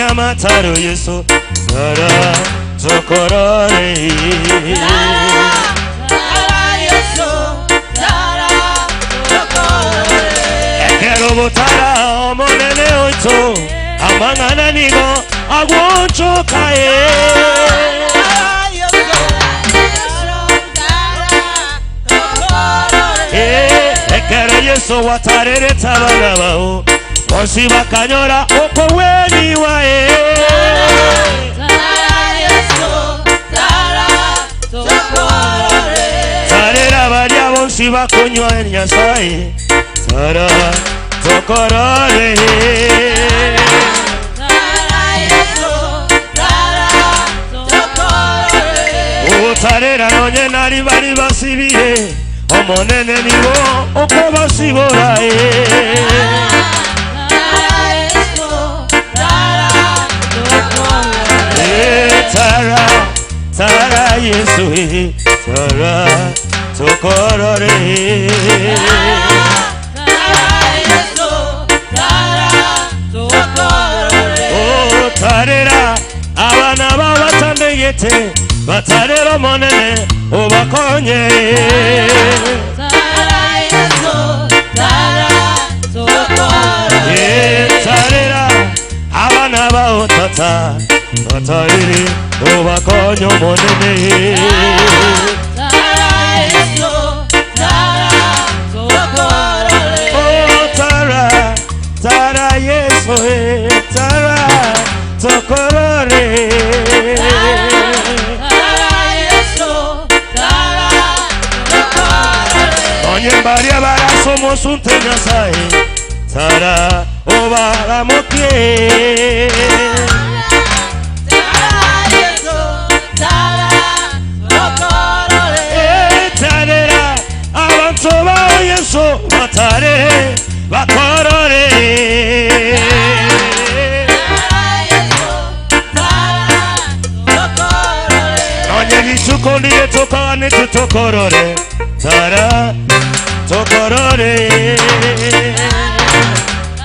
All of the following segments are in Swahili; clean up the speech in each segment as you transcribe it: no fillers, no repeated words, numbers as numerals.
Nyamataro Yesu Tara Tokorore Tara Yesu Tara Tokorore Ekero botara omonene oito Amangana nigo agwoncho kae Tara Yesu Tara Tokorore Ekero Yesu watarere tabana bao Onsi bakanyora oko weni wae Tara Yesu Tara Tokorore Tarera baria onsi bakonywa enyasai Tara Tokorore Tara Yesu Tara Tokorore O tarera nonye nari bari basibire Omonene nibo oko basiborae Tara Yesu Tara Tokorore Tara Yesu Tara Tokorore O tarera abana babatandegete batarera monene obakonye Tara Yesu Tara Tokorore tarera abana baotata batarere obakonyo monene Tara Yesu Tara Tokorore O Tara Yesu Tara Tokorore Tara Yesu Tara Tokorore Onye baria bara somos un tenyasai Tara obara mokie Tara Yesu Tara Tokorore Tarera avanzo ba Yesu batare bakorore Tara Yesu Tara Tokorore Onye bichukondi toka ne tokorore Tara Tokorore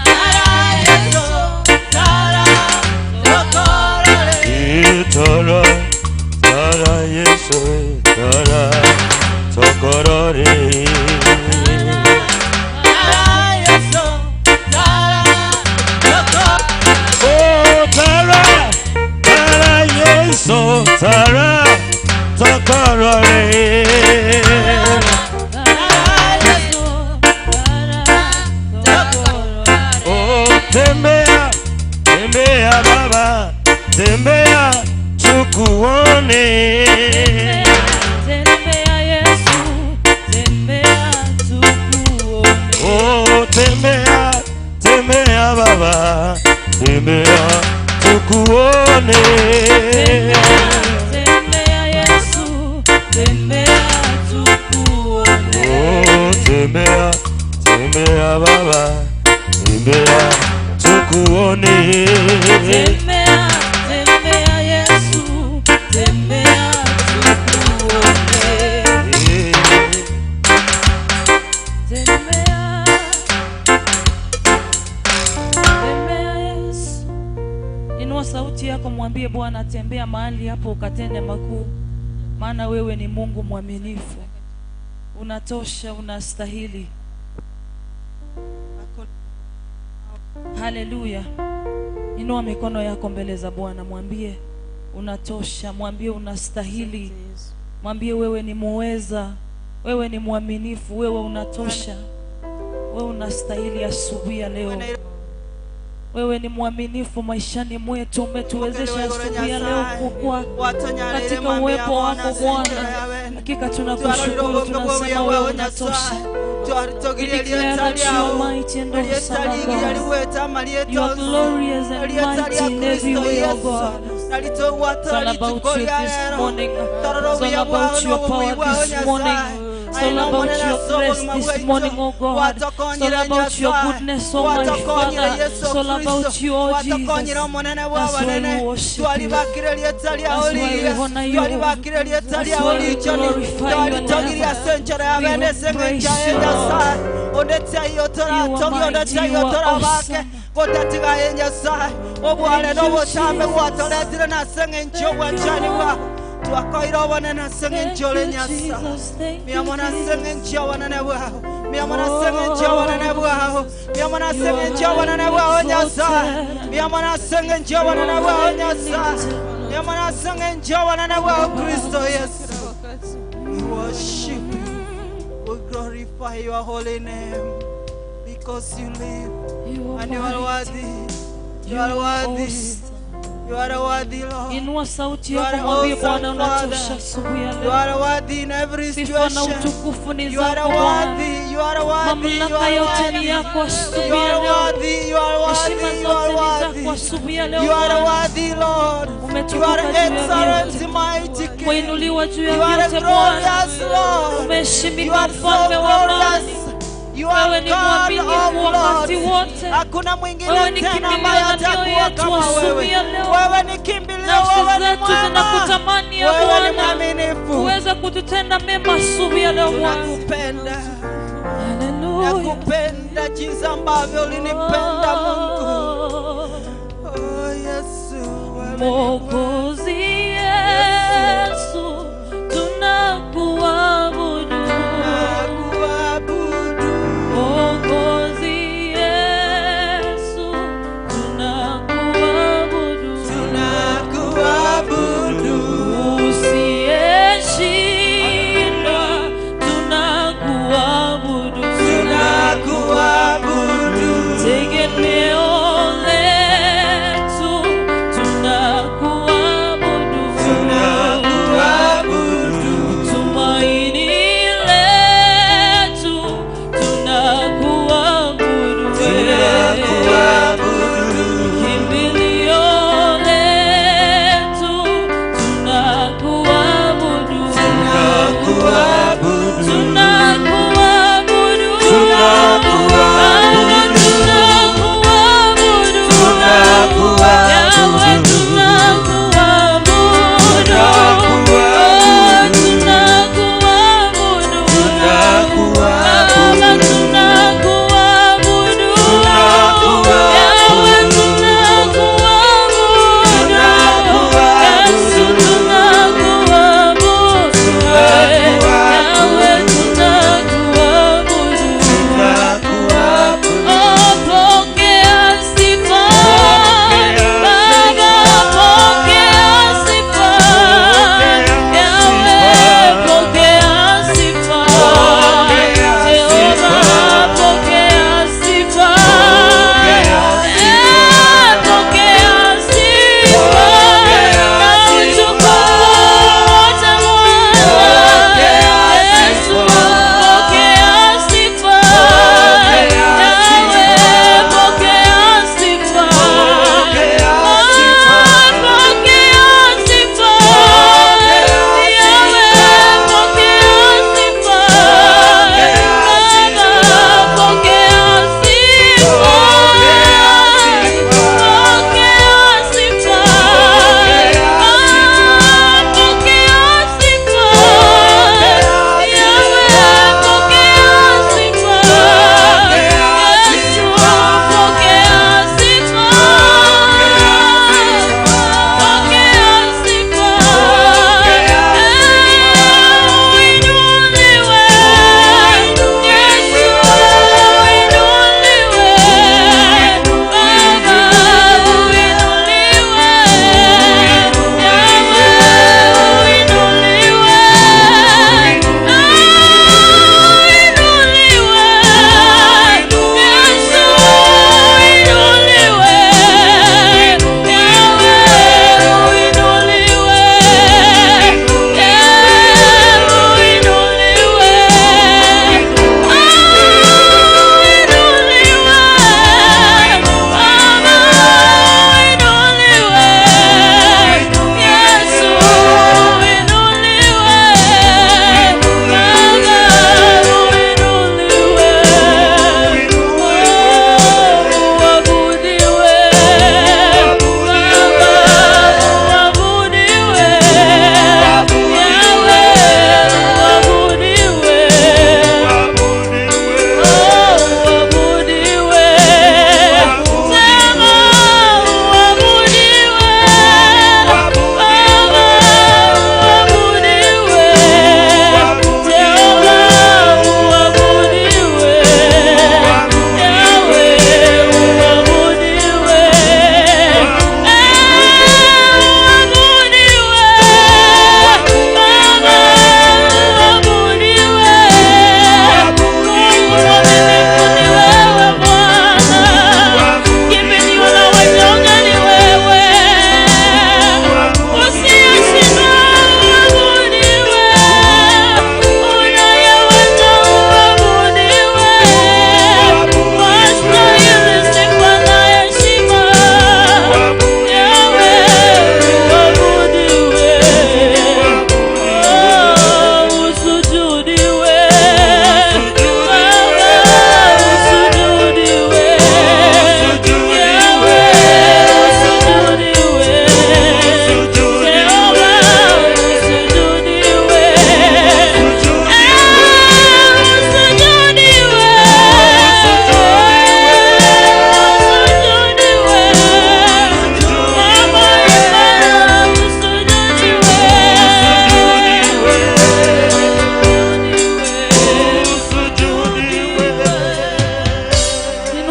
Tara Yesu Tara Tokorore Tara Yesu Tara Tokorore Tara Yesu Tara Tokorore Oh Tara Yesu Tara Tokorore Tara Yesu Tara Tokorore Oh tembea baba tembea tukuone Tembea Yesu Tembea tukuone Oh tembea baba tembea tukuone Tembea Yesu Tembea tukuone Oh tembea baba tembea tukuone Tembea Yesu Tembea tukuone Tembea Yesu Inua sauti yako mwambie Bwana tembea mahali hapo ukatende makuu maana wewe ni Mungu mwaminifu unatosha unastahili Haleluya Inua mikono yako mbele za Bwana mwambie unatosha mwambie unastahili mwambie wewe ni muweza wewe ni mwaminifu wewe unatosha wewe unastahili asubuhi ya leo wewe ni mwaminifu maishani mwetu umetuwezesha asubuhi ya leo kukua katika uwepo wako Bwana hakika tunakushukuru tunasema wewe unatosha We declare that you are mighty and awesome, God. You are glorious and mighty in every way, O God. It's all about you this morning. It's all about your power this morning. It's all about your grace this morning, oh God. It's all about your goodness, oh my Father. It's all about you, oh Jesus. That's why we worship you. That's why we honor you. That's why we glorify your name. We embrace you. You are mighty, you are awesome. Botatiga Nyasaye obwale no botambe bwatoletire na senge ncho bwanchani bwa twakoira bana na senge ncho le Nyasaye miamona senge ncho bana na bwa miamona senge ncho bana na bwa miamona senge ncho bana na bwa Nyasaye miamona senge ncho bana na bwa Nyasaye miamona senge ncho bana na bwa Kristo Yesu. We worship you, we glorify your holy name because you live. And you are worthy. You are worthy. You are worthy, Lord. Inua sauti yako mwambie Bwana unatosha asubuhi ya leo. You are worthy in every situation. Sifa na utukufu ni You are zako Bwana. worthy. You are worthy. Mamlaka yote ni yako asubuhi You ya are leo. worthy. You are Heshima worthy. You zote are ni worthy. zako asubuhi ya leo You are Bwana. worthy, Lord. You Umetukuka are juu ya excellent, vyote. mighty King. Umeinuliwa juu ya You are vyote Bwana. glorious, Lord. You Umeheshimika are so mfalme wa amani. glorious. You are Wewe ni God mwaminifu of wakati Lords. wote. Hakuna mwingine Wewe ni tena kimbilio ambaye la mioyo atakuwa yetu kama wewe. asubuhi ya leo. Wewe ni kimbilio, Nafsi wewe ni zetu mwema. zinakutamani ya Wewe ni Bwana. mwaminifu. Uweze kututenda mema asubuhi ya leo Bwana. Tunakupenda. Haleluya. Nakupenda jinsi ambavyo ulinipenda Mungu. Oh Yesu, wewe ni Mwokozi Yesu, tunakuabudu. Mwokozi Yesu, tunakuabudu. Usiyeshindwa, tunakuabudu. Tegemeo letu, tunakuabudu. Tumaini letu, tunakuabudu. Kimbilio letu, tunakuabudu.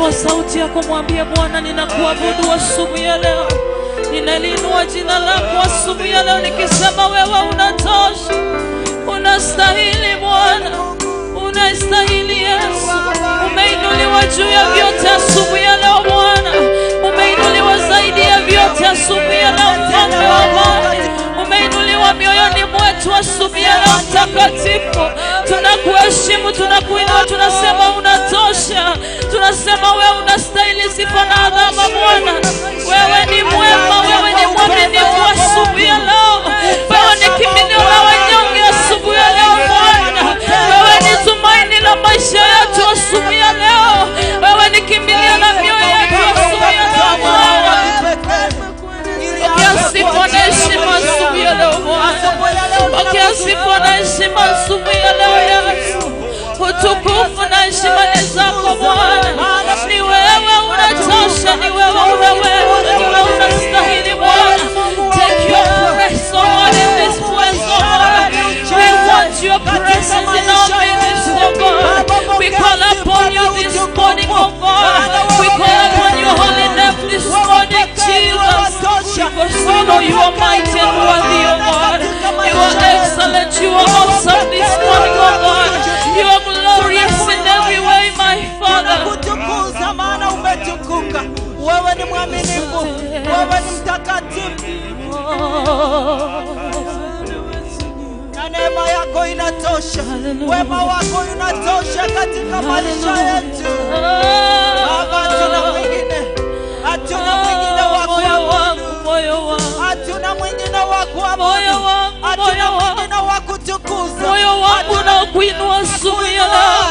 Inua sauti yako, mwambie Bwana, ninakuabudu asubuhi ya leo. Ninaliinua jina lako asubuhi ya leo nikisema wewe unatosha. Unastahili Bwana, unastahili Yesu. Umeinuliwa juu ya vyote asubuhi ya leo Bwana. Umeinuliwa zaidi ya vyote asubuhi ya leo Mfalme wa amani. Umeinuliwa mioyoni mwetu asubuhi ya leo Mtakatifu. Tunakuheshimu, tunakuinua, tunasema unatosha. Tunasema wewe unastahili sifa na adhama Bwana. Wewe ni mwema, wewe ni mwaminifu asubuhi ya leo. Wewe ni kimbilio la wanyonge asubuhi ya leo Bwana. Wewe ni tumaini la maisha yetu asubuhi ya leo. Wewe ni kimbilio la mioyo yetu asubuhi ya leo Bwana. Pokea sifa na heshima asubuhi ya leo Bwana. Pokea sifa na heshima asubuhi ya leo Yesu. Utukufu na heshima ni zako Bwana. Ni wewe unatosha, ni wewe unastahili Bwana. Take your praise, oh Lord, in this place, oh Lord. We want your presence in our midst, oh God. We call upon you this morning, oh God. We call upon your holy name this morning, Jesus. Because we know you are mighty and worthy, oh God. You are excellent, you are awesome this morning, oh God. You are glorious in every way, my Father. Kutukuza maana umetukuka. Wewe ni mwaminifu, wewe ni mtakatifu. Na neema yako inatosha. Wema wako unatosha katika maisha yetu. Hatuna mwingine. Hatuna mwingine wa kuabudu. Hatuna mwingine wa kuabudu. Hatuna mwingine wa kutukuza. Moyo wangu na kuinua asubuhi ya leo.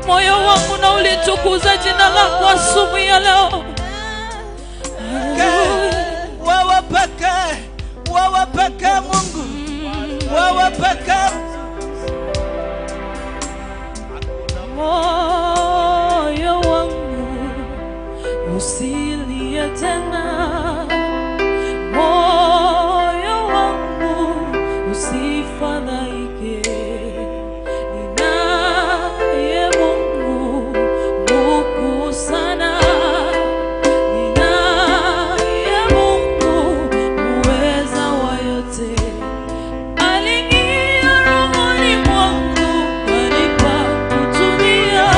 Moyo wangu na ulitukuza jina lako asubuhi ya leo. Wewe pekee Mungu. Wewe pekee. Moyo wangu usilie tena. Moyo wangu usifadhaike. Ninaye Mungu mkuu sana. Ninaye Mungu muweza wa yote. Aliingia rohoni mwangu, kanipa kutulia.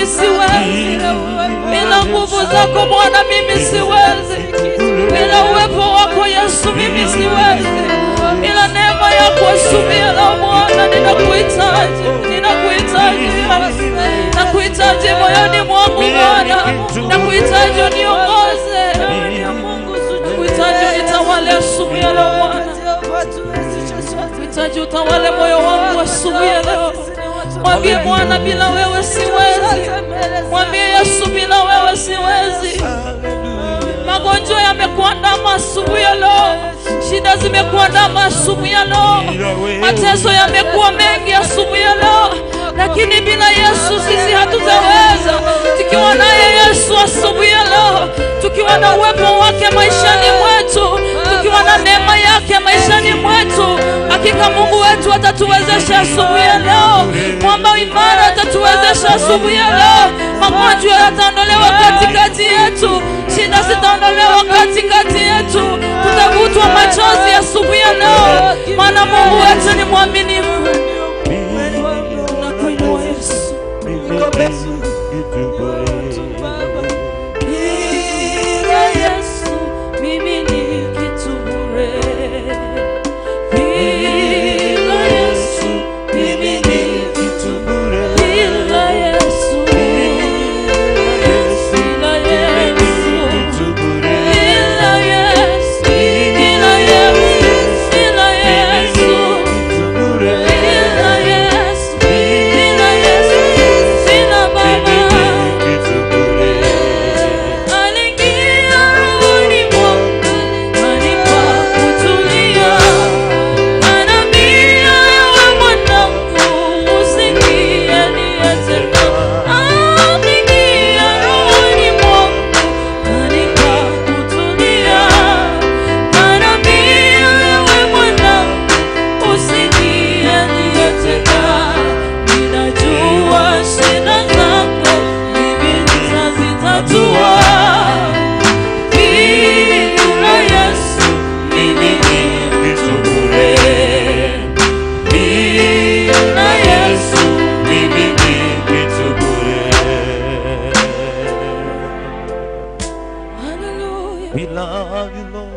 mimi siwezi. Bila nguvu zako Bwana mimi siwezi. Bila uwepo wako Yesu mimi siwezi. Bila neema yako asubuhi ya leo Bwana ninakuhitaji. Nakuhitaji moyoni mwangu Bwana. Nakuhitaji uniongoze. Nakuhitaji unitawale asubuhi ya leo Bwana. Nakuhitaji utawale moyo wangu asubuhi ya leo. Mwambie Bwana bila wewe siwezi. Mwambie Yesu bila wewe siwezi. Magonjwa yamekuandama asubuhi ya leo. Shida zimekuandama asubuhi ya leo. Mateso yamekuwa mengi asubuhi ya leo. Lakini bila Yesu sisi hatutaweza. Tukiwa naye Yesu asubuhi ya leo, tukiwa na uwepo wake maishani mwetu, tukiwa na neema yake maishani mwetu, hakika Mungu wetu atatuwezesha asubuhi ya leo. Mwamba imara atatuwezesha asubuhi ya leo. Magonjwa yataondolewa katikati yetu. Shida zitaondolewa katikati yetu. Tutavutwa machozi asubuhi ya leo. Maana Mungu wetu ni mwaminifu. Tunakuinua Yesu. Bila Yesu mimi ni kitu bure. Bila Yesu mimi ni kitu bure. Bila Yesu, bila Yesu, bila Yesu, bila Yesu, bila Yesu, bila Yesu, bila Yesu, bila Baba. Aliingia rohoni mwangu, anipa kutulia. Ananiambia ewe mwanangu, usiniache tena. Aliingia rohoni mwangu, anipa kutulia. Ananiambia ewe mwanangu, usiniache tena. Ninajua shida zako mimi nitazitatua. Bila Yesu mimi ni mtu bure. Bila Yesu mimi ni kitu bure. Hallelujah. We love you, Lord.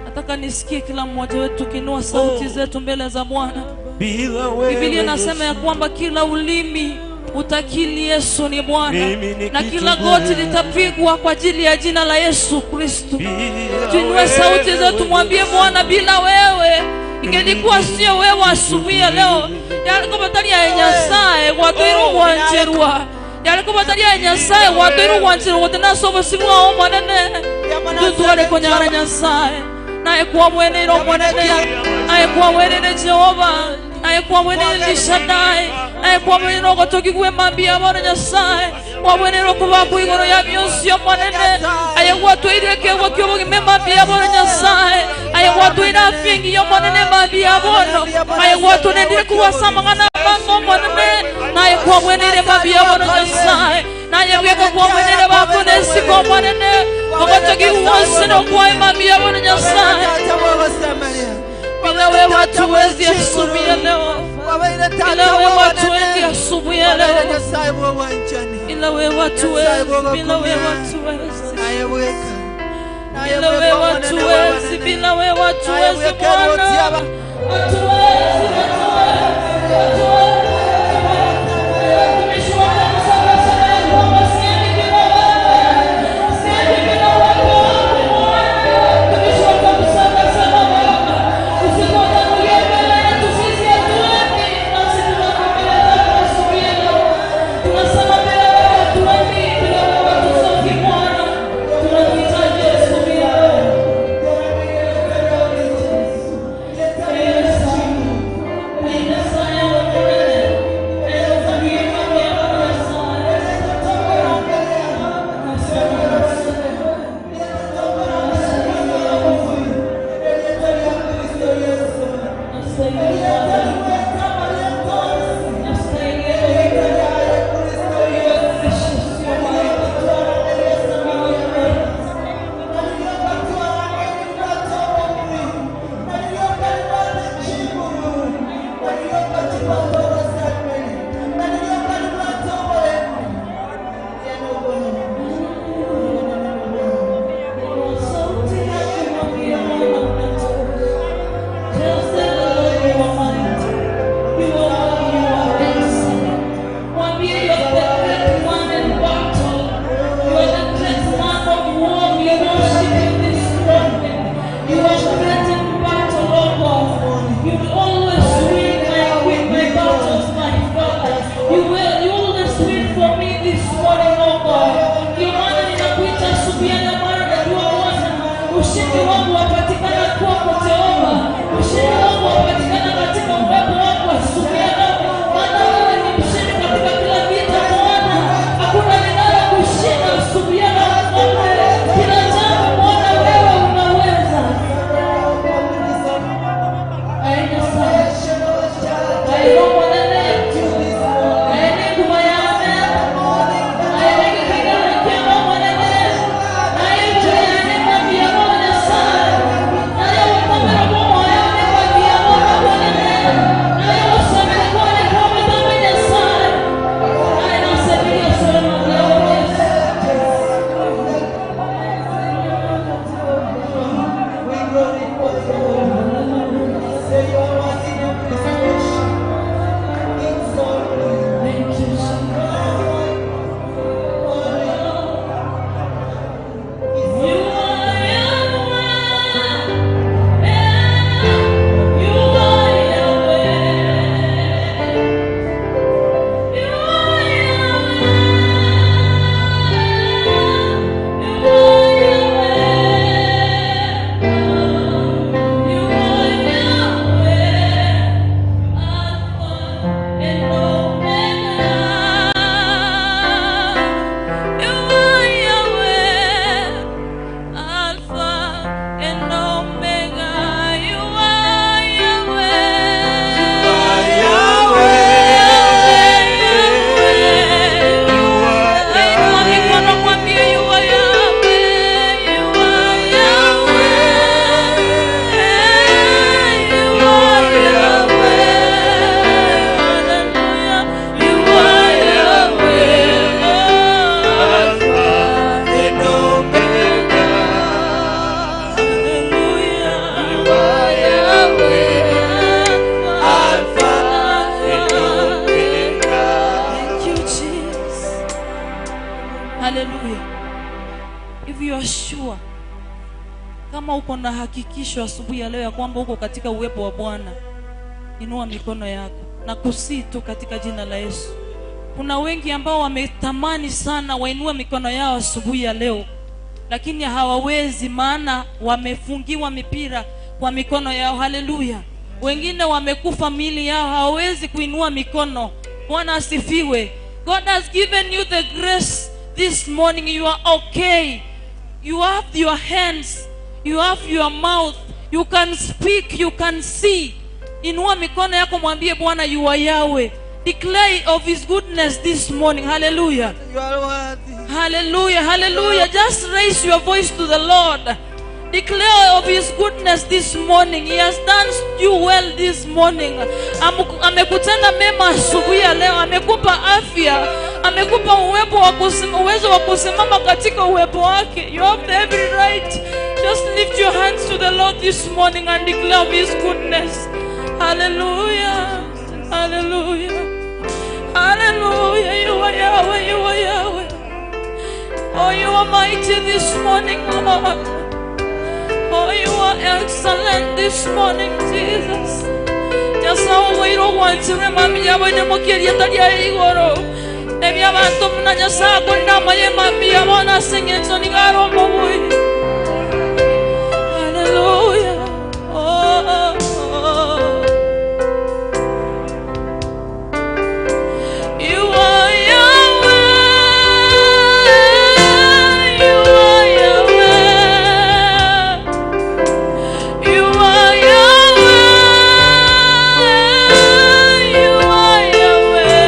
Nataka nisikie kila mmoja wetu tukiinua sauti zetu mbele za Bwana. Bila wewe Biblia inasema ya kwamba kila ulimi utakiri Yesu ni Bwana, Mimi ni na kitu kila bure. goti litapigwa kwa ajili ya jina la Yesu Kristo. Bila Tuinue sauti zetu, mwambie Bwana, bila wewe ingelikuwa sio wewe asubuhi ya leo. Yaliko batali ya Nyasaye watoiru wanjerwa. Yaliko batali ya Nyasaye watoiru wanjerwa tena sobo siwa o manene. Tutu wale konyara Nyasaye. Naye kwa mwene ro mwanene. Naye kwa mwene Jehova. Naye kwa mwene Lishadai. Naye kwa mwene ro gotoki kwe mambia mwana Nyasaye. Kwa mwene ro kubabu igoro ya mionsi ya mwanene. Aye watu ireke wakio wime mambia mwana Nyasaye. Aye watu inafingi ya mwanene mambia mwana. Aye watu nendire kuwasama ngana mango mwanene. Naye kwa mwene mambia mwana Nyasaye. Naye weka kwa mwene bako nesi kwa mwanene. Wagotoki uwasino kwa mambia mwana Nyasaye. Bila wewe hatuwezi asubuhi ya leo. Bila wewe hatuwezi asubuhi ya leo. Bila wewe hatuwezi. Bila wewe hatuwezi. Bila wewe hatuwezi. Bila wewe hatuwezi Bwana. Hatuwezi. Hallelujah. If you are sure, kama uko na hakikisho asubuhi ya leo ya kwamba uko katika uwepo wa Bwana, inua mikono yako na kusii tu katika jina la Yesu. Kuna wengi ambao wametamani sana wainue mikono yao asubuhi ya leo, lakini hawawezi, maana wamefungiwa mipira kwa mikono yao. Haleluya. Wengine wamekufa miili yao, hawawezi kuinua mikono. Bwana asifiwe. God has given you the grace this morning. You are okay. You have your hands, you have your mouth, you can speak, you can see. Inua mikono yako, mwambie Bwana, you are Yahweh. Declare of his goodness this morning. Hallelujah. You are worthy. Hallelujah. Hallelujah. Just raise your voice to the Lord. Declare of his goodness this morning. He has done you well this morning. Amekutenda mema asubuhi ya leo. Amekupa afya. Amekupa uwezo wa kusimama katika uwepo wake. You have every right. Just lift your hands to the Lord this morning and declare of his goodness. Hallelujah. Hallelujah. Hallelujah. You are Yahweh. You are Yahweh. Oh, you are mighty this morning, Lord. Oh, you are excellent this morning, Jesus. Just how we don't want to remember you when you look at your if you want to know your song, you want to sing it, so you got to move. Hallelujah. Oh, oh. You are Yahweh. You are Yahweh. You are Yahweh. You are Yahweh.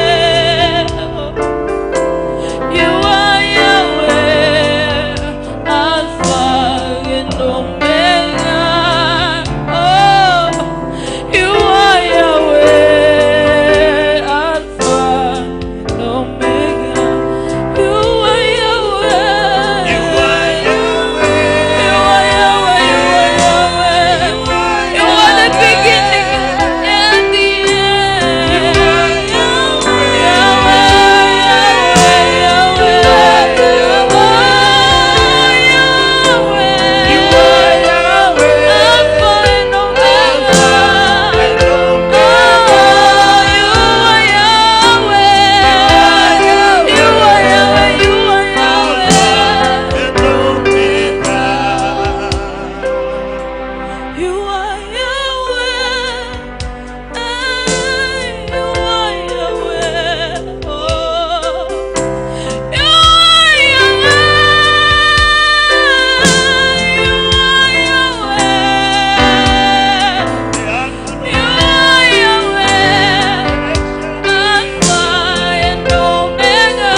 You are Yahweh. Alpha and Omega. Oh, you are Yahweh. Alpha and Omega. You are Yahweh. You are Yahweh. You are Yahweh. You are Yahweh. You are the beginning and the end. You are Yahweh. You are Yahweh. Alpha and Omega. And Omega. You are Yahweh. You are Yahweh. You are Yahweh. And Omega. You are Yahweh. You are Yahweh. Oh, you are Yahweh. You are Yahweh. Alpha and Omega.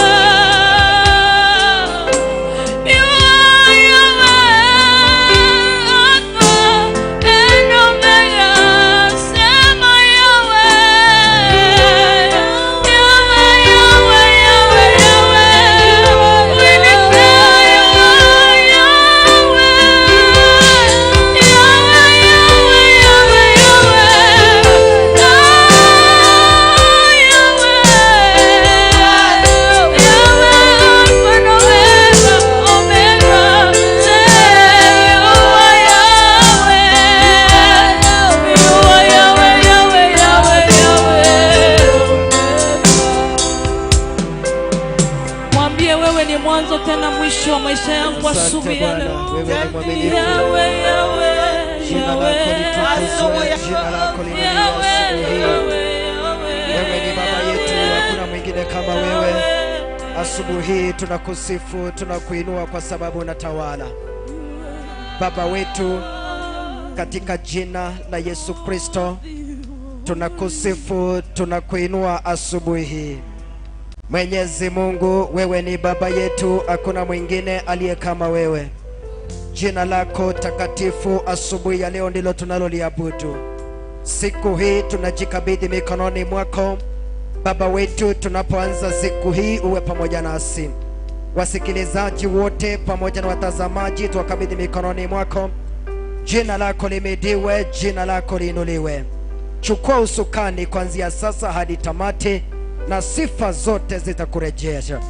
You are Yahweh. Alpha and Omega. Sema Yahweh. Yahweh, Yahweh, Yahweh, Yahweh. We declare you are Yahweh. Yahweh, Yahweh, Yahweh, Yahweh. Mwambie wewe ni mwanzo tena mwisho wa maisha yangu asubuhi ya leo. Wewe ni mwaminifu. Yahweh, Yahweh, Jina lako litukuzwe, jina lako liinuliwe asubuhi hii. Wewe ni baba yetu, hakuna mwingine kama wewe. Asubuhi hii tunakusifu, tunakuinua kwa sababu unatawala. Baba wetu, katika jina la Yesu Kristo, tunakusifu, tunakuinua asubuhi hii. Mwenyezi Mungu, wewe ni baba yetu, hakuna mwingine aliye kama wewe. Jina lako takatifu asubuhi ya leo ndilo tunaloliabudu. Siku hii tunajikabidhi mikononi mwako. Baba wetu, tunapoanza siku hii uwe pamoja nasi. Wasikilizaji wote pamoja na watazamaji tuwakabidhi mikononi mwako. Jina lako limidiwe, jina lako liinuliwe. Chukua usukani kuanzia sasa hadi tamati, na sifa zote zitakurejesha.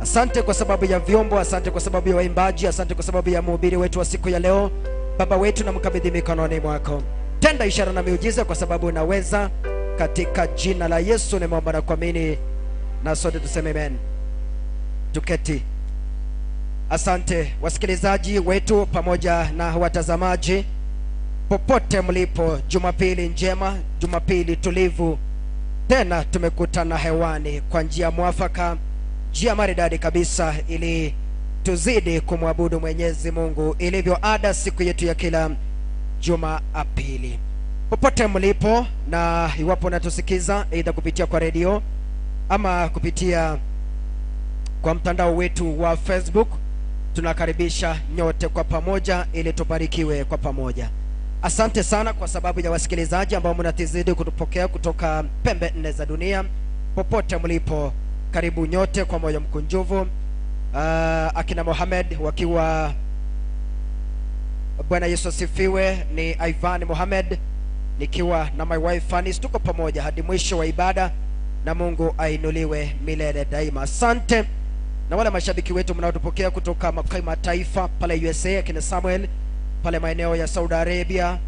Asante kwa sababu ya vyombo, asante kwa sababu ya waimbaji, asante kwa sababu ya mhubiri wetu wa siku ya leo. Baba wetu, na mkabidhi mikononi mwako. Tenda ishara na miujiza kwa sababu unaweza, katika jina la Yesu nimeomba na kuamini, na sote tuseme amen. Tuketi. Asante wasikilizaji wetu pamoja na watazamaji popote mlipo, Jumapili njema, Jumapili tulivu. Tena tumekutana hewani kwa njia mwafaka, njia maridadi kabisa, ili tuzidi kumwabudu Mwenyezi Mungu ilivyo ada siku yetu ya kila Jumapili. Popote mlipo, na iwapo natusikiza aidha kupitia kwa redio ama kupitia kwa mtandao wetu wa Facebook, tunakaribisha nyote kwa pamoja ili tubarikiwe kwa pamoja. Asante sana kwa sababu ya wasikilizaji ambao mnatizidi kutupokea kutoka pembe nne za dunia. Popote mlipo, karibu nyote kwa moyo mkunjufu. Akina Mohamed wakiwa, Bwana Yesu asifiwe, ni Ivan Mohamed, nikiwa na my wife Fanny, tuko pamoja hadi mwisho wa ibada, na Mungu ainuliwe milele daima. Asante na wale mashabiki wetu mnaotupokea kutoka mataifa pale USA, akina Samuel pale maeneo ya Saudi Arabia,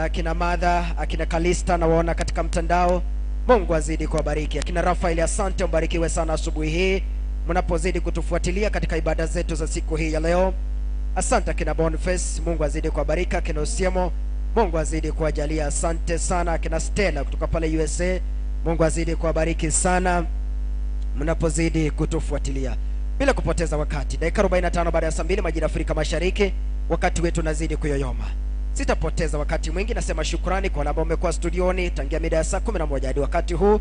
akina Madha, akina Kalista na waona katika mtandao. Mungu azidi kuwabariki. Akina Rafael, asante, mbarikiwe sana asubuhi hii mnapozidi kutufuatilia katika ibada zetu za siku hii ya leo. Asante akina Boniface, Mungu azidi kuwabariki. Akina Osiemo, Mungu azidi kuwajalia. Asante sana akina Stella kutoka pale USA, Mungu azidi kuwabariki sana mnapozidi kutufuatilia. Bila kupoteza wakati, dakika 45 baada ya saa 2 majira Afrika Mashariki, wakati wetu unazidi kuyoyoma. Sitapoteza wakati mwingi, nasema shukrani kwa wale ambao wamekuwa studioni tangia mida ya saa 11 hadi wakati huu.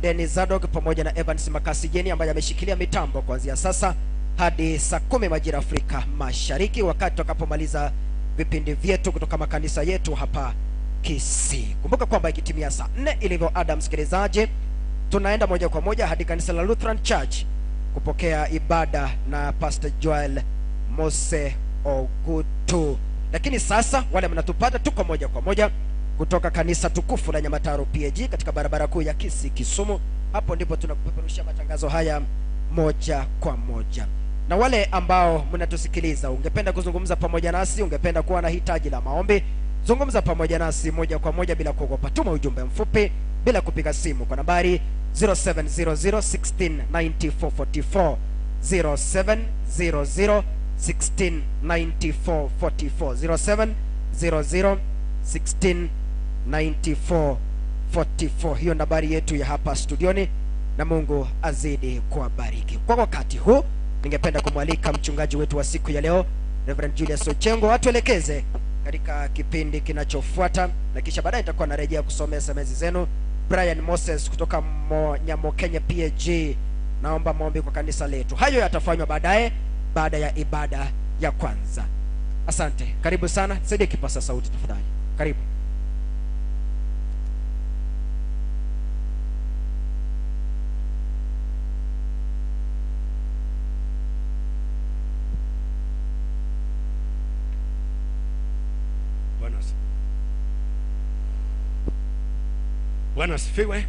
Dennis Zadok pamoja na Evans Makasi Jeni ambaye ameshikilia mitambo kuanzia sasa hadi saa 10 majira Afrika Mashariki, wakati tutakapomaliza vipindi vyetu kutoka makanisa yetu hapa Kisii. Kumbuka kwamba ikitimia saa 4 ilivyo ada, msikilizaji, tunaenda moja kwa moja hadi kanisa la Lutheran Church kupokea ibada na Pastor Joel Mose Ogutu. Lakini sasa wale mnatupata, tuko moja kwa moja kutoka kanisa tukufu la Nyamataro PAG katika barabara kuu ya Kisii Kisumu. Hapo ndipo tunakupeperushia matangazo haya moja kwa moja. Na wale ambao mnatusikiliza, ungependa kuzungumza pamoja nasi, ungependa kuwa na hitaji la maombi, zungumza pamoja nasi moja kwa moja bila kuogopa. Tuma ujumbe mfupi bila kupiga simu kwa nambari 0700169444, 0700169444, 0700169444. Hiyo nambari yetu ya hapa studioni, na Mungu azidi kuwabariki. Kwa wakati huu ningependa kumwalika mchungaji wetu wa siku ya leo, Reverend Julius Ochengo, atuelekeze katika kipindi kinachofuata, na kisha baadaye nitakuwa narejea kusomea SMS zenu. Brian Moses kutoka Nyamokenya PAG, naomba maombi kwa kanisa letu. Hayo yatafanywa baadaye baada ya ibada ya kwanza. Asante. Karibu sana. Saidia kipasa sauti tafadhali. Karibu. Bwana asifiwe.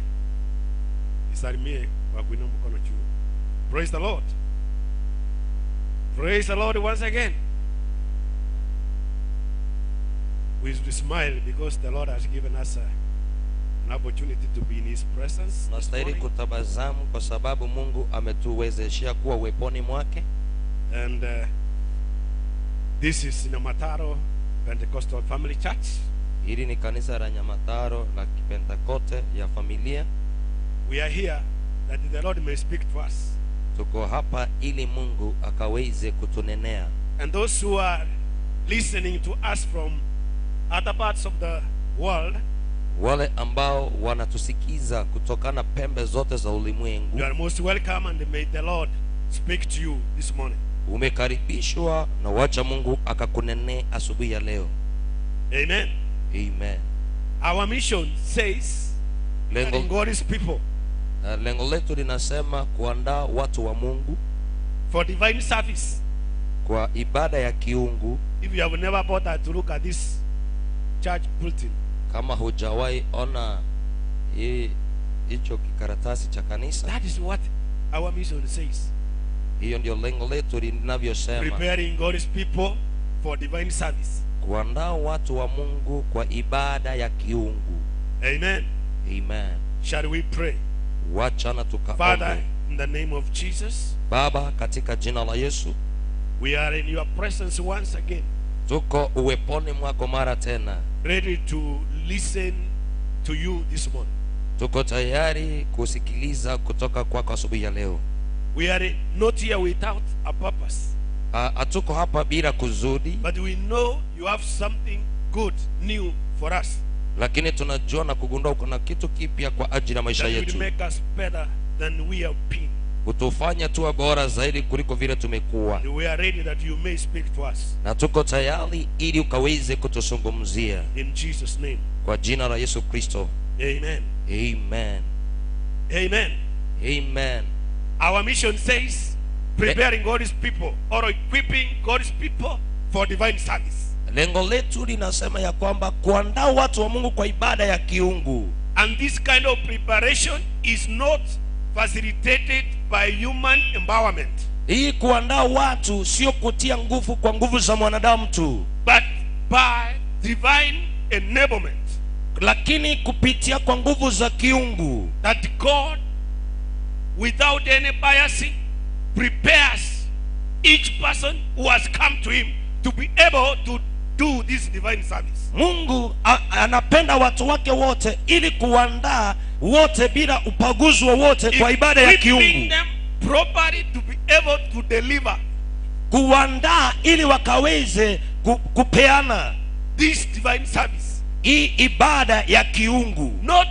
Nisalimie kwa kuinua mkono juu. Praise the Lord. Praise the Lord once again. We smile because the Lord has given us an opportunity to be in His presence. Nastahili kutabasamu kwa sababu Mungu ametuwezeshia kuwa uweponi mwake. And this is Nyamataro Pentecostal Family Church. Hili ni kanisa la Nyamataro la Kipentekoste ya familia. We are here that the Lord may speak to us. Tuko hapa ili Mungu akaweze kutunenea. And those who are listening to us from other parts of the world, wale ambao wanatusikiza kutokana pembe zote za ulimwengu, you are most welcome, and may the Lord speak to you this morning. Umekaribishwa na wacha Mungu akakunenea asubuhi ya leo. Amen. Amen. Our mission says that God's people, lengo letu linasema kuandaa watu wa Mungu for divine service, kwa ibada ya kiungu. If you have never bothered to look at this church bulletin, kama hujawahi ona hicho kikaratasi cha kanisa, that is what our mission says. Hiyo ndio lengo letu linavyosema, Preparing God's people for divine service. kuandaa watu wa Mungu kwa ibada ya kiungu. Amen. Amen. Shall we pray? Wachana tukaombe. Father, in the name of Jesus, Baba, katika jina la Yesu, we are in your presence once again, tuko uweponi mwako mara tena, ready to listen to you this morning. tuko tayari kusikiliza kutoka kwako asubuhi ya leo. We are not here without a purpose, Hatuko hapa bila kusudi, but we know you have something good, new for us, lakini tunajua na kugundua kuna kitu kipya kwa ajili ya maisha that will yetu, make us better than we have been. kutufanya tuwe bora zaidi kuliko vile tumekuwa. And we are ready that you may speak to us. Na tuko tayari ili ukaweze kutuzungumzia In Jesus' name, kwa jina la Yesu Kristo. amen. Amen. Amen. Amen. Our mission says, preparing God's people or equipping God's people for divine service. Lengo letu linasema ya kwamba kuandaa watu wa Mungu kwa ibada ya kiungu. And this kind of preparation is not facilitated by human empowerment, Hii kuandaa watu sio kutia nguvu kwa nguvu za mwanadamu tu, but by divine enablement, lakini kupitia kwa nguvu za kiungu, that God, without any biasing, prepares each person who has come to him to be able to do this divine service. Mungu anapenda watu wake wote ili kuandaa wote bila upaguzi wowote kwa ibada ya Equipping kiungu, them properly to be able to deliver kuandaa ili wakaweze kupeana this divine service. hii ibada ya kiungu. Not